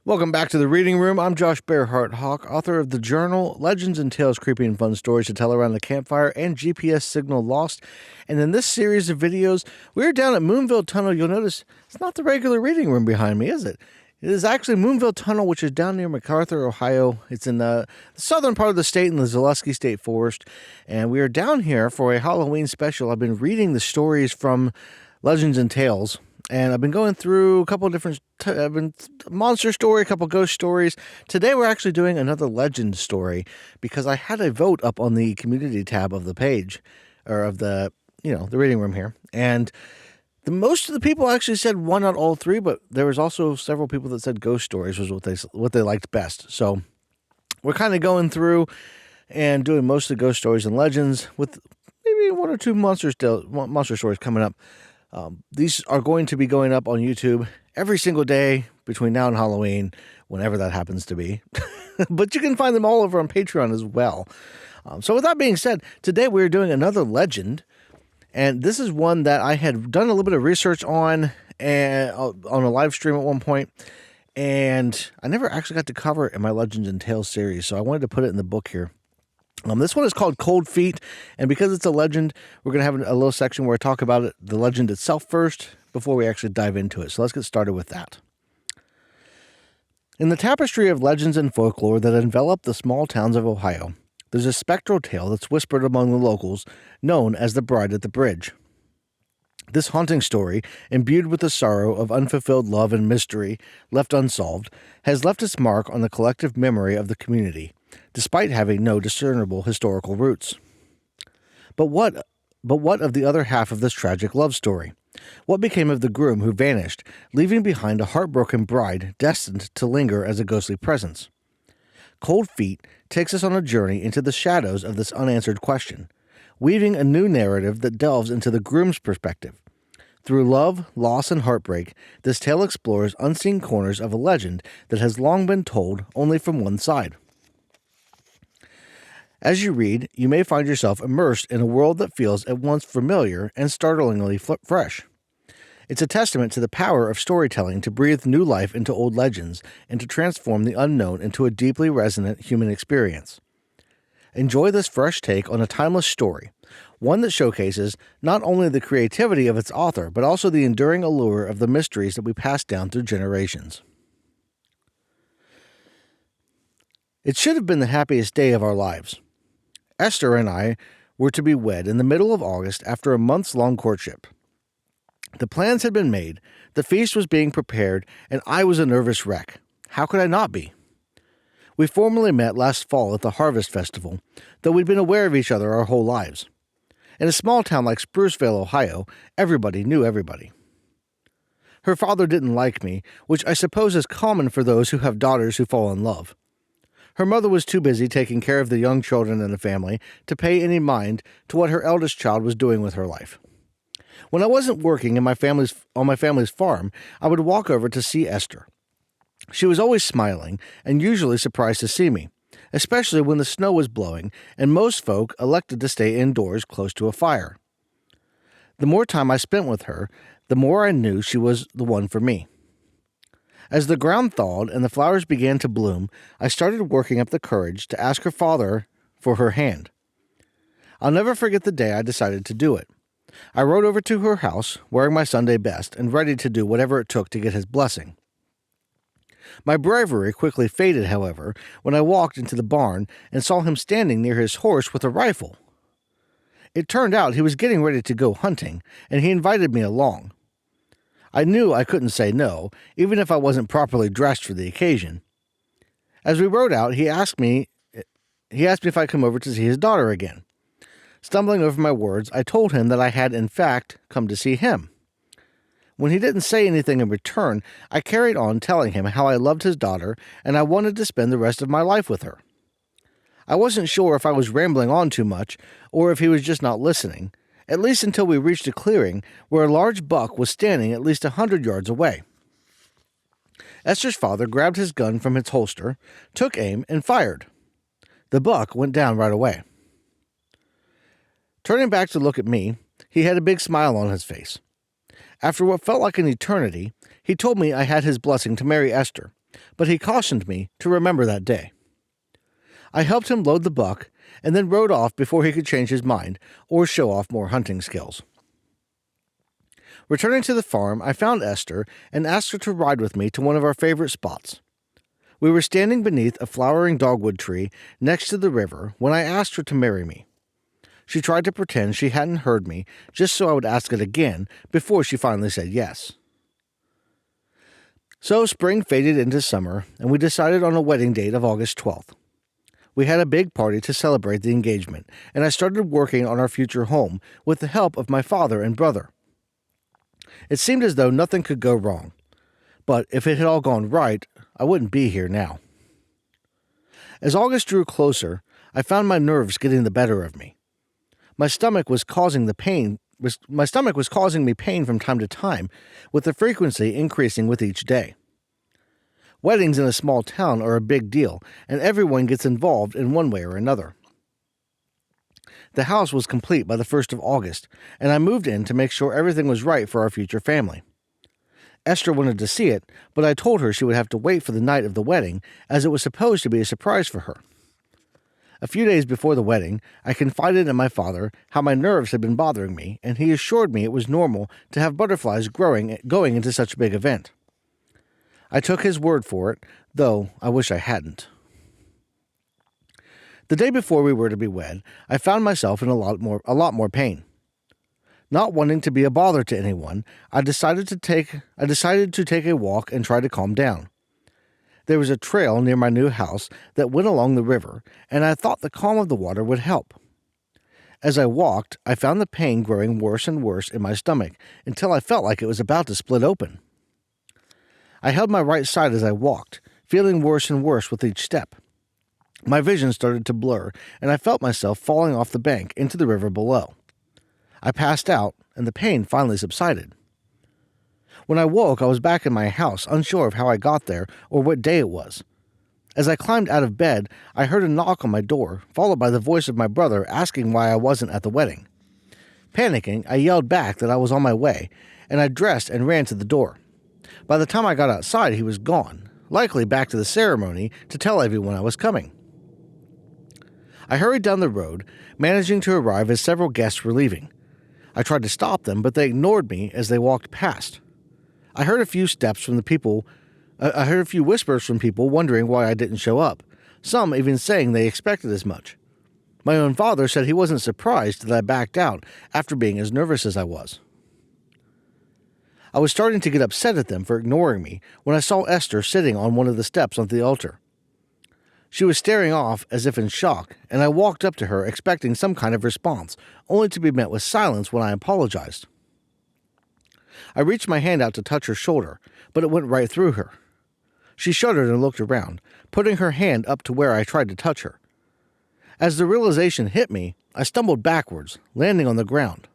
Welcome back to the Reading Room. I'm Josh Bearheart Hawk, author of the journal Legends and Tales, Creepy and Fun Stories to Tell Around the Campfire and GPS Signal Lost. And in this series of videos, we're down at Moonville Tunnel. You'll notice it's not the regular reading room behind me, is it? It is actually Moonville Tunnel, which is down near McArthur, Ohio. It's in the southern part of the state in the Zaleski State Forest. And we are down here for a Halloween special. I've been reading the stories from Legends and Tales. And I've been going through a couple of different monster story, a couple ghost stories. Today we're actually doing another legend story because I had a vote up on the community tab of the page, or of the reading room here. And most of the people actually said one, not all three, but there was also several people that said ghost stories was what they liked best. So we're kind of going through and doing most of the ghost stories and legends with maybe one or two monster stories coming up. These are going to be going up on YouTube every single day between now and Halloween, whenever that happens to be. But you can find them all over on Patreon as well. So with that being said, today we're doing another legend. And this is one that I had done a little bit of research on a live stream at one point. And I never actually got to cover it in my Legends and Tales series. So I wanted to put it in the book here. This one is called Cold Feet, and because it's a legend, we're going to have a little section where I talk about it, the legend itself first, before we actually dive into it. So let's get started with that. In the tapestry of legends and folklore that envelop the small towns of Ohio, there's a spectral tale that's whispered among the locals, known as the Bride at the Bridge. This haunting story, imbued with the sorrow of unfulfilled love and mystery left unsolved, has left its mark on the collective memory of the community, despite having no discernible historical roots. But what of the other half of this tragic love story? What became of the groom who vanished, leaving behind a heartbroken bride destined to linger as a ghostly presence? Cold Feet takes us on a journey into the shadows of this unanswered question, weaving a new narrative that delves into the groom's perspective. Through love, loss, and heartbreak, this tale explores unseen corners of a legend that has long been told only from one side. As you read, you may find yourself immersed in a world that feels at once familiar and startlingly fresh. It's a testament to the power of storytelling to breathe new life into old legends and to transform the unknown into a deeply resonant human experience. Enjoy this fresh take on a timeless story, one that showcases not only the creativity of its author, but also the enduring allure of the mysteries that we pass down through generations. It should have been the happiest day of our lives. Esther and I were to be wed in the middle of August after a months-long courtship. The plans had been made, the feast was being prepared, and I was a nervous wreck. How could I not be? We formally met last fall at the Harvest Festival, though we'd been aware of each other our whole lives. In a small town like Spruceville, Ohio, everybody knew everybody. Her father didn't like me, which I suppose is common for those who have daughters who fall in love. Her mother was too busy taking care of the young children in the family to pay any mind to what her eldest child was doing with her life. When I wasn't working on my family's farm, I would walk over to see Esther. She was always smiling and usually surprised to see me, especially when the snow was blowing and most folk elected to stay indoors close to a fire. The more time I spent with her, the more I knew she was the one for me. As the ground thawed and the flowers began to bloom, I started working up the courage to ask her father for her hand. I'll never forget the day I decided to do it. I rode over to her house, wearing my Sunday best and ready to do whatever it took to get his blessing. My bravery quickly faded, however, when I walked into the barn and saw him standing near his horse with a rifle. It turned out he was getting ready to go hunting, and he invited me along. I knew I couldn't say no, even if I wasn't properly dressed for the occasion. As we rode out, he asked me if I'd come over to see his daughter again. Stumbling over my words, I told him that I had, in fact, come to see him. When he didn't say anything in return, I carried on telling him how I loved his daughter and I wanted to spend the rest of my life with her. I wasn't sure if I was rambling on too much or if he was just not listening, at least until we reached a clearing where a large buck was standing at least 100 yards away. Esther's father grabbed his gun from its holster, took aim, and fired. The buck went down right away. Turning back to look at me, he had a big smile on his face. After what felt like an eternity, he told me I had his blessing to marry Esther, but he cautioned me to remember that day. I helped him load the buck and then rode off before he could change his mind or show off more hunting skills. Returning to the farm, I found Esther and asked her to ride with me to one of our favorite spots. We were standing beneath a flowering dogwood tree next to the river when I asked her to marry me. She tried to pretend she hadn't heard me just so I would ask it again before she finally said yes. So spring faded into summer, and we decided on a wedding date of August 12th. We had a big party to celebrate the engagement, and I started working on our future home with the help of my father and brother. It seemed as though nothing could go wrong, but if it had all gone right, I wouldn't be here now. As August drew closer, I found my nerves getting the better of me. My stomach was causing me pain from time to time, with the frequency increasing with each day. Weddings in a small town are a big deal, and everyone gets involved in one way or another. The house was complete by the 1st of August, and I moved in to make sure everything was right for our future family. Esther wanted to see it, but I told her she would have to wait for the night of the wedding, as it was supposed to be a surprise for her. A few days before the wedding, I confided in my father how my nerves had been bothering me, and he assured me it was normal to have butterflies going into such a big event. I took his word for it, though I wish I hadn't. The day before we were to be wed, I found myself in a lot more pain. Not wanting to be a bother to anyone, I decided to take a walk and try to calm down. There was a trail near my new house that went along the river, and I thought the calm of the water would help. As I walked, I found the pain growing worse and worse in my stomach until I felt like it was about to split open. I held my right side as I walked, feeling worse and worse with each step. My vision started to blur, and I felt myself falling off the bank into the river below. I passed out, and the pain finally subsided. When I woke, I was back in my house, unsure of how I got there or what day it was. As I climbed out of bed, I heard a knock on my door, followed by the voice of my brother asking why I wasn't at the wedding. Panicking, I yelled back that I was on my way, and I dressed and ran to the door. By the time I got outside, he was gone, likely back to the ceremony to tell everyone I was coming. I hurried down the road, managing to arrive as several guests were leaving. I tried to stop them, but they ignored me as they walked past. I heard a few whispers from people wondering why I didn't show up, some even saying they expected as much. My own father said he wasn't surprised that I backed out after being as nervous as I was. I was starting to get upset at them for ignoring me when I saw Esther sitting on one of the steps on the altar. She was staring off as if in shock, and I walked up to her expecting some kind of response, only to be met with silence when I apologized. I reached my hand out to touch her shoulder, but it went right through her. She shuddered and looked around, putting her hand up to where I tried to touch her. As the realization hit me, I stumbled backwards, landing on the ground.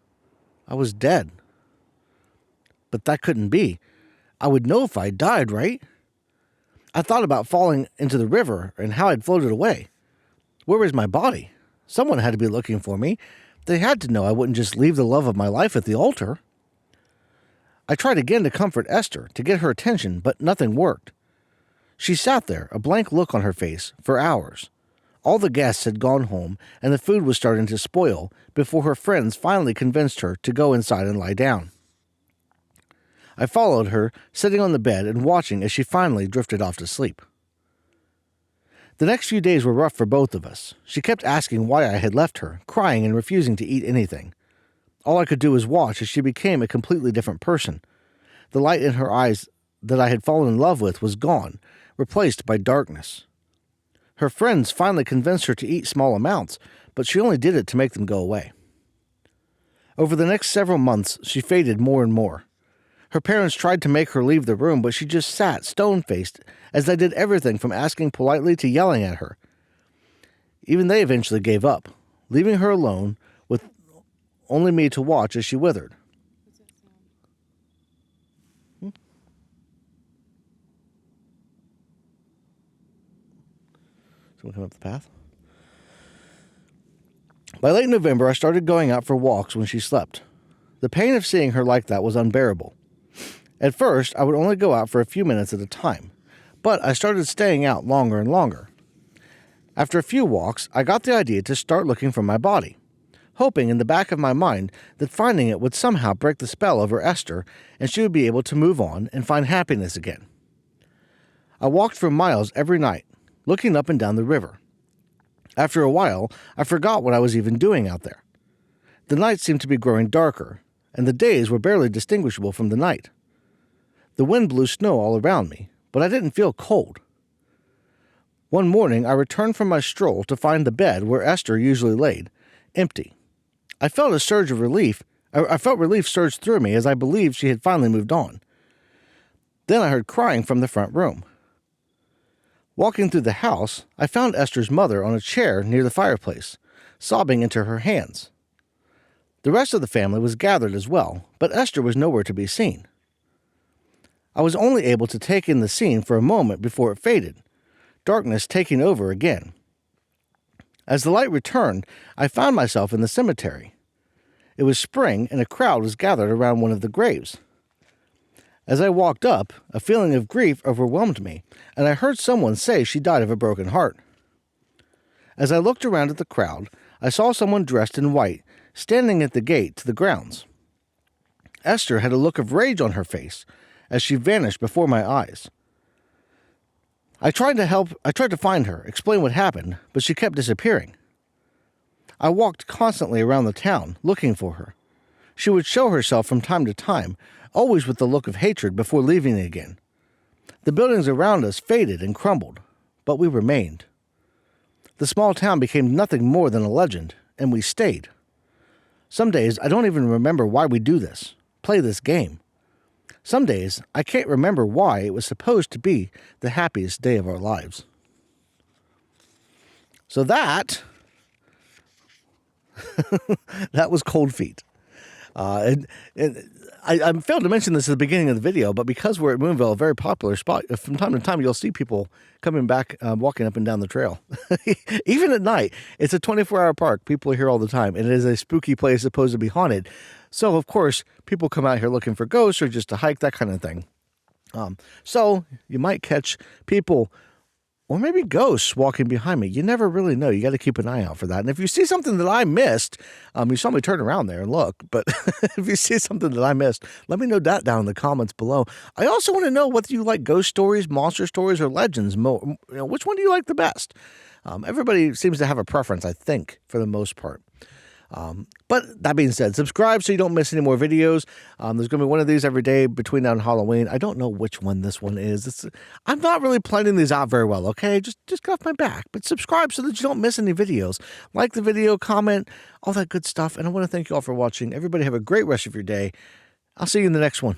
I was dead. But that couldn't be. I would know if I died, right? I thought about falling into the river and how I'd floated away. Where was my body? Someone had to be looking for me. They had to know I wouldn't just leave the love of my life at the altar. I tried again to comfort Esther, to get her attention, but nothing worked. She sat there, a blank look on her face, for hours. All the guests had gone home, and the food was starting to spoil before her friends finally convinced her to go inside and lie down. I followed her, sitting on the bed and watching as she finally drifted off to sleep. The next few days were rough for both of us. She kept asking why I had left her, crying and refusing to eat anything. All I could do was watch as she became a completely different person. The light in her eyes that I had fallen in love with was gone, replaced by darkness. Her friends finally convinced her to eat small amounts, but she only did it to make them go away. Over the next several months, she faded more and more. Her parents tried to make her leave the room, but she just sat stone-faced as they did everything from asking politely to yelling at her. Even they eventually gave up, leaving her alone with only me to watch as she withered. What's that sound? Someone come up the path? By late November, I started going out for walks when she slept. The pain of seeing her like that was unbearable. At first, I would only go out for a few minutes at a time, but I started staying out longer and longer. After a few walks, I got the idea to start looking for my body, hoping in the back of my mind that finding it would somehow break the spell over Esther and she would be able to move on and find happiness again. I walked for miles every night, looking up and down the river. After a while, I forgot what I was even doing out there. The night seemed to be growing darker, and the days were barely distinguishable from the night. The wind blew snow all around me, but I didn't feel cold. One morning, I returned from my stroll to find the bed where Esther usually laid, empty. I felt relief surge through me as I believed she had finally moved on. Then I heard crying from the front room. Walking through the house, I found Esther's mother on a chair near the fireplace, sobbing into her hands. The rest of the family was gathered as well, but Esther was nowhere to be seen. I was only able to take in the scene for a moment before it faded, darkness taking over again. As the light returned, I found myself in the cemetery. It was spring, and a crowd was gathered around one of the graves. As I walked up, a feeling of grief overwhelmed me, and I heard someone say she died of a broken heart. As I looked around at the crowd, I saw someone dressed in white, standing at the gate to the grounds. Esther had a look of rage on her face, as she vanished before my eyes. I tried to find her, explain what happened, but she kept disappearing. I walked constantly around the town, looking for her. She would show herself from time to time, always with the look of hatred before leaving again. The buildings around us faded and crumbled, but we remained. The small town became nothing more than a legend, and we stayed. Some days I don't even remember why we do this, play this game. Some days, I can't remember why it was supposed to be the happiest day of our lives. So that was Cold Feet. I failed to mention this at the beginning of the video, but because we're at Moonville, a very popular spot, from time to time you'll see people coming back, walking up and down the trail. Even at night, it's a 24-hour park. People are here all the time, and it is a spooky place supposed to be haunted. So, of course, people come out here looking for ghosts or just to hike, that kind of thing. So you might catch people or maybe ghosts walking behind me. You never really know. You got to keep an eye out for that. And if you see something that I missed, you saw me turn around there and look, but if you see something that I missed, let me know that down in the comments below. I also want to know whether you like ghost stories, monster stories, or legends. Which one do you like the best? Everybody seems to have a preference, I think, for the most part. But that being said, subscribe so you don't miss any more videos. There's going to be one of these every day between now and Halloween. I don't know which one this one is. I'm not really planning these out very well, okay? Just get off my back. But subscribe so that you don't miss any videos. Like the video, comment, all that good stuff. And I want to thank you all for watching. Everybody have a great rest of your day. I'll see you in the next one.